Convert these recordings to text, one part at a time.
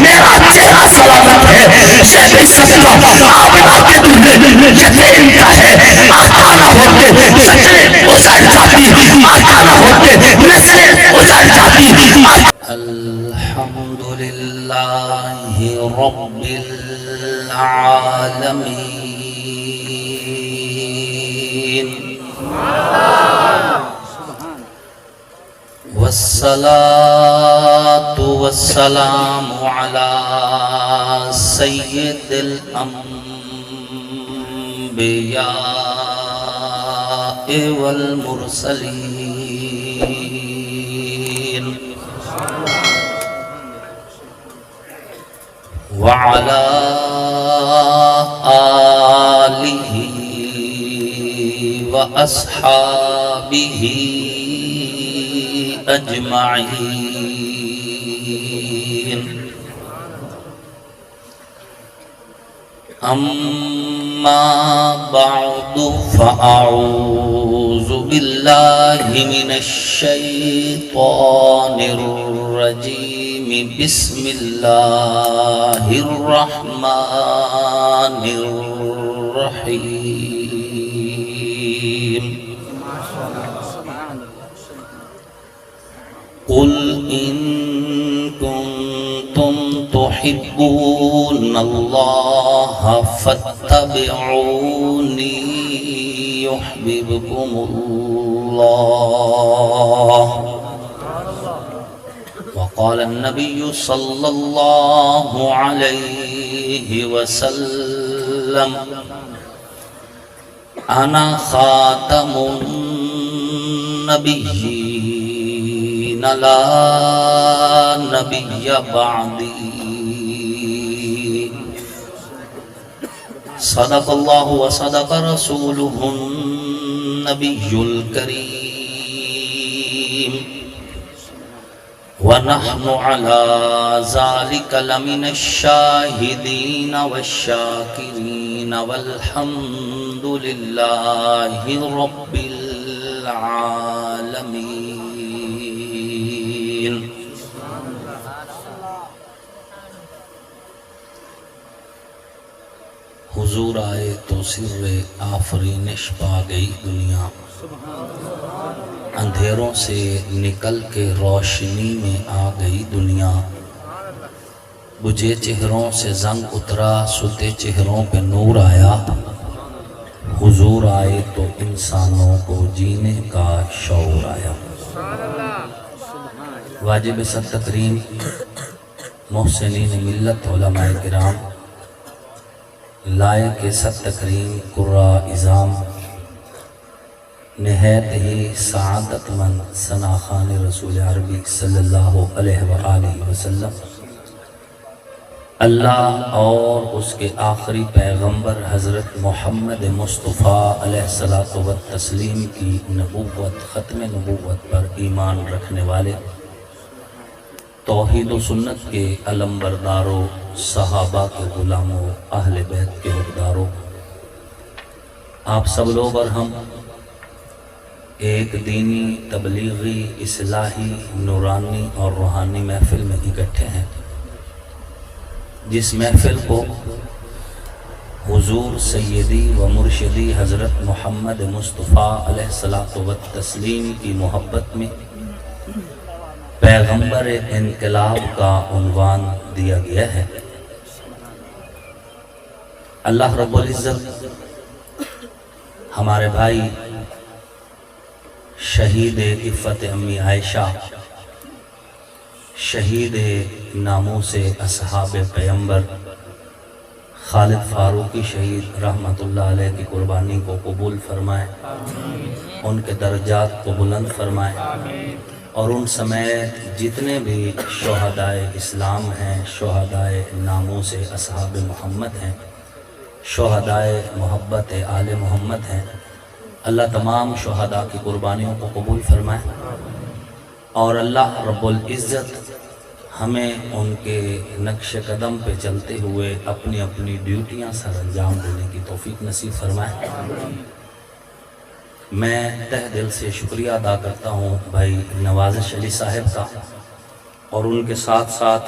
میرا چہرہ سلامت ہے، شیخ سکتا آمنہ کے دلے یتیم کا ہے، آقا نہ ہوتے سچے اجڑ جاتی، آقا نہ ہوتے نسلیں اجڑ جاتی۔ الحمدللہ رب العالمین والصلاة والسلام على سید الانبیاء والمرسلین وعلى آلہ وأصحابہ اجمعین۔ اما بعد فاعوذ باللہ من الشیطان الرجیم، بسم اللہ الرحمن الرحیم۔ قل ان کنتم تحبون اللہ فاتبعونی یحببکم اللہ۔ وقال النبی صلی اللہ علیہ وسلم انا خاتم النبیین لا نبی بعدی۔ صدق اللہ وصدق رسولہ النبی الکریم، ونحن على ذلك لمن الشاہدین والشاکرین، والحمد للہ رب العالمین۔ حضور آئے تو سر آفرینش پا گئی دنیا، اندھیروں سے نکل کے روشنی میں آ گئی دنیا، بجھے چہروں سے زنگ اترا، ستے چہروں پہ نور آیا۔ حضور آئے تو انسانوں کو جینے کا شعور آیا۔ واجب صد تکریم محسنین ملت علماء کرام، لائق صد تکریم قراء اعظام، نہایت ہی سعادت مند ثناخان رسول عربی صلی اللہ علیہ وآلہ وسلم، اللہ اور اس کے آخری پیغمبر حضرت محمد مصطفیٰ علیہ الصلوۃ والتسلیم کی نبوت، ختم نبوت پر ایمان رکھنے والے، توحید و سنت کے علم برداروں، صحابہ کے غلاموں، اہل بیت کے حقداروں، آپ سب لوگ اور ہم ایک دینی، تبلیغی، اصلاحی، نورانی اور روحانی محفل میں اکٹھے ہیں، جس محفل کو حضور سیدی و مرشدی حضرت محمد مصطفیٰ علیہ الصلوۃ والتسلیم کی محبت میں پیغمبر انقلاب کا عنوان دیا گیا ہے۔ اللہ رب العزت ہمارے بھائی شہید عفت امی عائشہ، شہید ناموس اصحاب پیغمبر خالد فاروقی شہید رحمت اللہ علیہ کی قربانی کو قبول فرمائے، ان کے درجات کو بلند فرمائے، اور ان سمیت جتنے بھی شہدائے اسلام ہیں، شہدائے ناموس اصحاب محمد ہیں، شہدائے محبت آل محمد ہیں، اللہ تمام شہداء کی قربانیوں کو قبول فرمائے، اور اللہ رب العزت ہمیں ان کے نقش قدم پہ چلتے ہوئے اپنی اپنی ڈیوٹیاں سر انجام دینے کی توفیق نصیب فرمائے۔ میں تہ دل سے شکریہ ادا کرتا ہوں بھائی نوازش علی صاحب کا، اور ان کے ساتھ ساتھ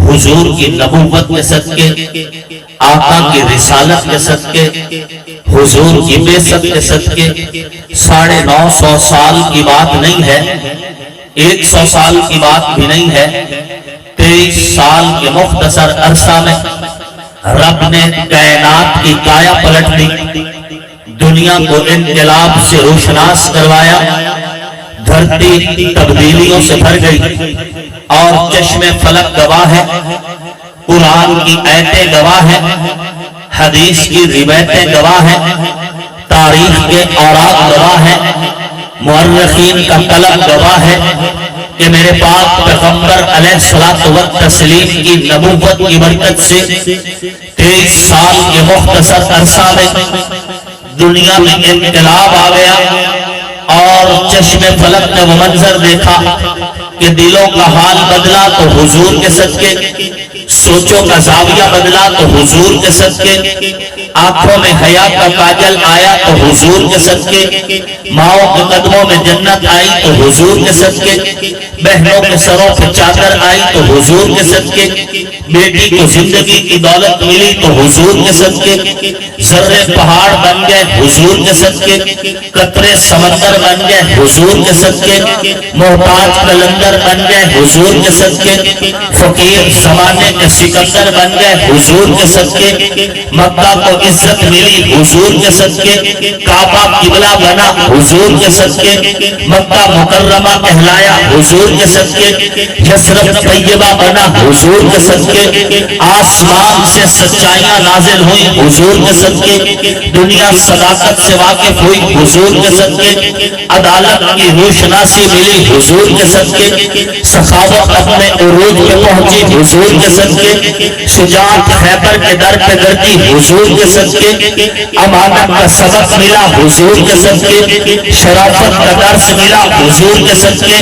حضور کی نبوت کے صدقے، آقا کی رسالت کے صدقے، حضور کی بعثت کے صدقے 950 سال کی بات نہیں ہے، 100 سال کی بات بھی نہیں ہے، 23 سال کے مختصر عرصہ میں رب نے کائنات کی کایا پلٹ دی، دنیا کو انقلاب سے روشناس کروایا، دھرتی تبدیلیوں سے بھر گئی، اور چشم فلک گواہ ہے، قرآن کی آیتیں گواہ ہیں، حدیث کی روایتیں گواہ ہیں، تاریخ کے اوراق گواہ ہیں، مورخین کا قلم گواہ ہے کہ میرے پاک پیغمبر علیہ الصلوۃ والتسلیم کی نبوت کی برکت سے 23 سال کے مختصر عرصہ میں دنیا میں انقلاب آ گیا، اور چشم فلک نے وہ منظر دیکھا کہ دلوں کا حال بدلا تو حضور کے صدقے، سوچوں کا زاویہ بدلا تو حضور کے صدقے، آنکھوں میں حیا کا کاجل آیا تو حضور کے صدقے، ماؤں کے قدموں میں جنت آئی تو حضور کے صدقے، بہنوں کے سروں پہ چادر آئی تو حضور کے صدقے، بیٹی کو زندگی کی دولت ملی تو حضور کے صدقے، ذرے پہاڑ بن گئے حضور کے صدقے، قطرے سمندر بن گئے حضور کے صدقے، محتاج قلندر بن گئے حضور کے صدقے، فقیر زمانے کے سکندر بن گئے حضور کے صدقے، مکہ کو عزت ملی حضور کے صدقے، کعبہ قبلہ بنا حضور کے صدقے، مکہ مکرمہ کہلایا حضور کے صدقے، یثرب طیبہ بنا حضور کے صدقے، آسمان سے سچائیاں نازل ہوئی حضور کے صدقے، دنیا صداقت سے واقف ہوئی حضور کے صدقے، عدالت کی روشناسی ملی حضور کے صدقے، سخاوت اپنے عروج پہ پہنچی حضور کے صدقے، شجاعت خیبر کے در پہ گردی حضور کے صدقے، امانت کا سبق ملا حضور کے صدقے، شرافت کا درس ملا حضور کے صدقے،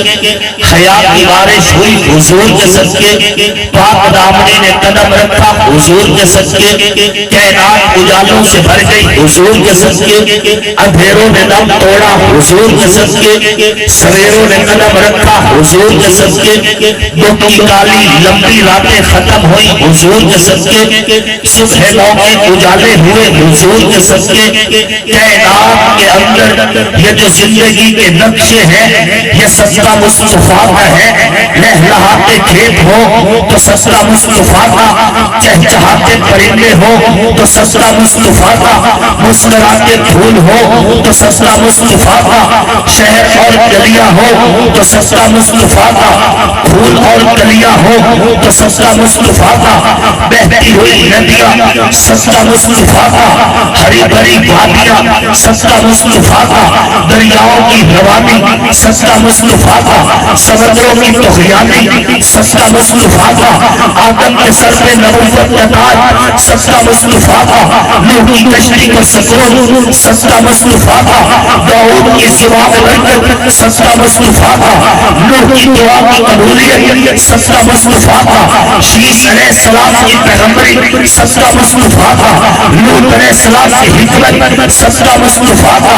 حیا کی بارش ہوئی حضور کے صدقے، پاک دامنی نے قدم رکھا حضور کے صدقے، کائنات اجالوں سے بھر گئی حضور کے صدقے، اندھیروں نے دم توڑا حضور کے صدقے، سویروں نے قدم رکھا حضور کے صدقے، دکھ کی کالی لمبی راتیں ختم ہوئی حضور کے صدقے، صبح نو کے اجالے ہوئے حضور کے صدقے، کائنات کے اندر یہ جو زندگی کے نقشے ہیں یہ صدقہ مصطفیٰ کا ہے، لہلہاتے کھیت ہو تو صدقہ مصطفیٰ کا، چہچہاتے پرندے ہو تو صدقہ مصطفیٰ کا، مسکراتے پھول ہو تو صدقہ مصطفیٰ کا، شہر اور گلیاں ہو تو صدقہ مصطفیٰ کا، پھول اور گلیاں ہو تو صدقہ مصطفیٰ کا، بہتی ہوئی ندیاں صدقہ مصطفیٰ کا، ہری بھری وادیاں صدقہ مصطفیٰ کا، دریاؤں کی روانی صدقہ مصطفیٰ کا، سمندروں کی طغیانی صدقہ مصطفیٰ کا، آدم کے سر پہ نبوت کا تاج صدقہ مصطفیٰ کا، نوح کی کشتی کو سکون صدقہ مصطفیٰ کا، داؤد کی زبا میں برکت صدقہ مصطفیٰ کا، نوح کی دعا کی قبولیت صدقہ مصطفیٰ کا، شیس علیہ السلام کی پیغمبری صدقہ مصطفیٰ کا، لوط علیہ السلام کی حکمت صدقہ مصطفیٰ کا،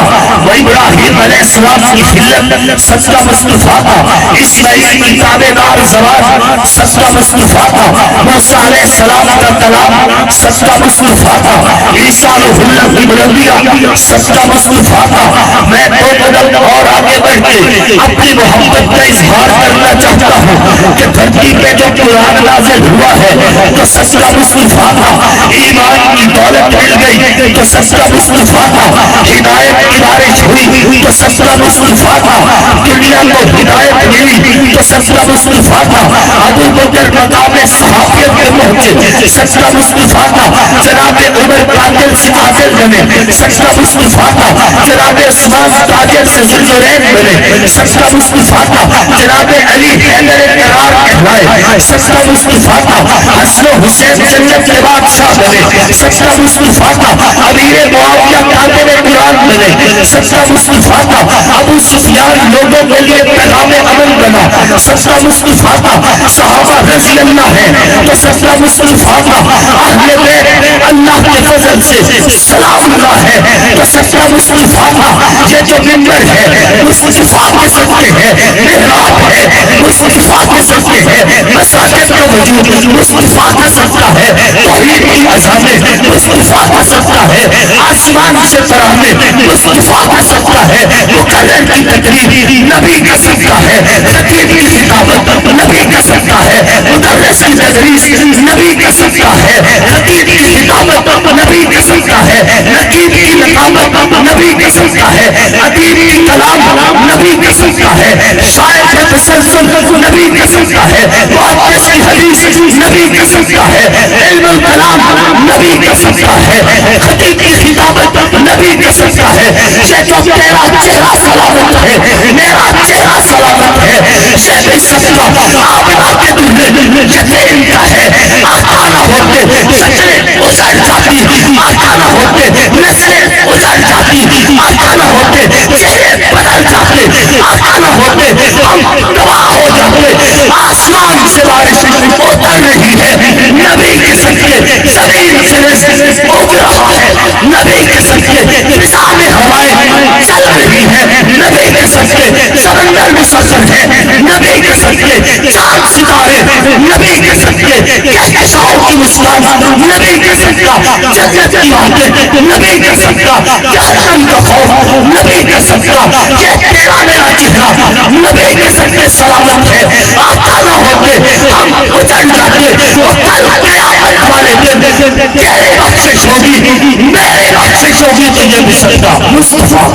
ابراہیم علیہ السلام کی خلت صدقہ مصطفیٰ کا، اسماعیل کی تابعدار زواج صدقہ مصطفیٰ کا، موسیٰ علیہ السلام کا کلام صدقہ مصطفیٰ کا، عیسیٰ روح اللہ کی بلندیاں صدقہ مصطفیٰ کا۔ میں دو قدم اور آگے بڑھ کے اپنی محبت کا اظہار کرنا چاہتا ہوں کہ دھرتی پہ جو قرآن نازل ہوا ہے تو صدقہ مصطفیٰ کا، ایمان کی دولت مل گئی تو صدقہ مصطفیٰ کا، ہدایت کی بارش ہوئی تو صدقہ مصطفیٰ کا، دنیا کو ہدایت ملی تو صدقہ مصطفیٰ کا، ابو بکر مقام صحابیت میں پہنچے صدقہ مصطفیٰ کا، جناب عمر قاتل سے عادل بنے صدقہ مصطفیٰ کا، جناب عثمان تاجر سے ذوالنورین بنے صدقہ مصطفیٰ کا، جناب علی حیدر قرار کہلائے صدقہ مصطفیٰ کا، حسن و حسین جنت کے بادشاہ بنے صدقہ مصطفیٰ کا، امیر معاویہ کاتب قرآن بنے صدقہ مصطفیٰ کا، ابو سفیان لوگوں کے لیے پیغام امن بنا صدقہ مصطفیٰ کا، صحابہ رضی اللہ ہے تو صدقہ مصطفیٰ کا، اہل بیت اللہ کے فضل سے سلام اللہ ہے تو سچا مصطفیٰ کا یہ جو ممبر ہے مصطفیٰ کے صدقے ہے، محراب ہے مصطفیٰ کے صدقے ہے، مساجد کا وجود مصطفیٰ کا صدقہ ہے، توحید کی اذانیں مصطفیٰ کا صدقہ ہے، آسمان سے ترانے مصطفیٰ کا صدقہ ہے، مکرر کی تقریر نبی کا صدقہ ہے، خطیب کی خطابت نبی کا صدقہ ہے، مدرس کی تدریس نبی کا صدقہ ہے، خطیب کی خطابت نبی کا صدقہ ہے، نقیب کی نقابت نبی کا صدقہ ہے، ادیب کی کلام نبی کا صدقہ ہے، شاعر کا تسلسل نبی کا صدقہ ہے، محدث کی حدیث نبی کا صدقہ ہے، علم الکلام نبی کا صدقہ ہے، خطیب کی خطابت نبی کا صدقہ ہے، یہ جو تیرا چہرہ سلامت ہے میرا چہرہ سلامت ہے، یہ بھی صدقہ آمنہ کے دلے یتیم کا ہے، آقا نہ ہوتے سجرے اجڑ جاتی، آقا نہ ہوتے نسلیں اجڑ جاتی، آقا نہ ہوتے چہرے بدل جاتے، آقا نہ ہوتے ہم تباہ ہو جاتے، آسمان سے بارش اتر رہی ہے، نبی کے صدقے زمین سے رزق اگ رہا ہے، نبی کے صدقے فضا میں ہوائیں چل رہی ہے، نبی کے صدقے سمندر میں سفر ہے، نبی کے صدقے چاند ستارے، نبی کے صدقے کہکشاؤں کی مسکان، نبی کے صدقہ جنت کی باتیں، نبی کا صدقہ جہنم کا خوف، نبی کا صدقہ یہ تیرا میرا چہرہ نبی کے صدقے سلامت ہے، آقا نہ ہوتے ہم اجڑ جاتے، وہ کل قیامت والے دن تیرے بخشش ہوگی میرے بخشش ہوگی تو یہ بھی صدقہ مصطفیٰ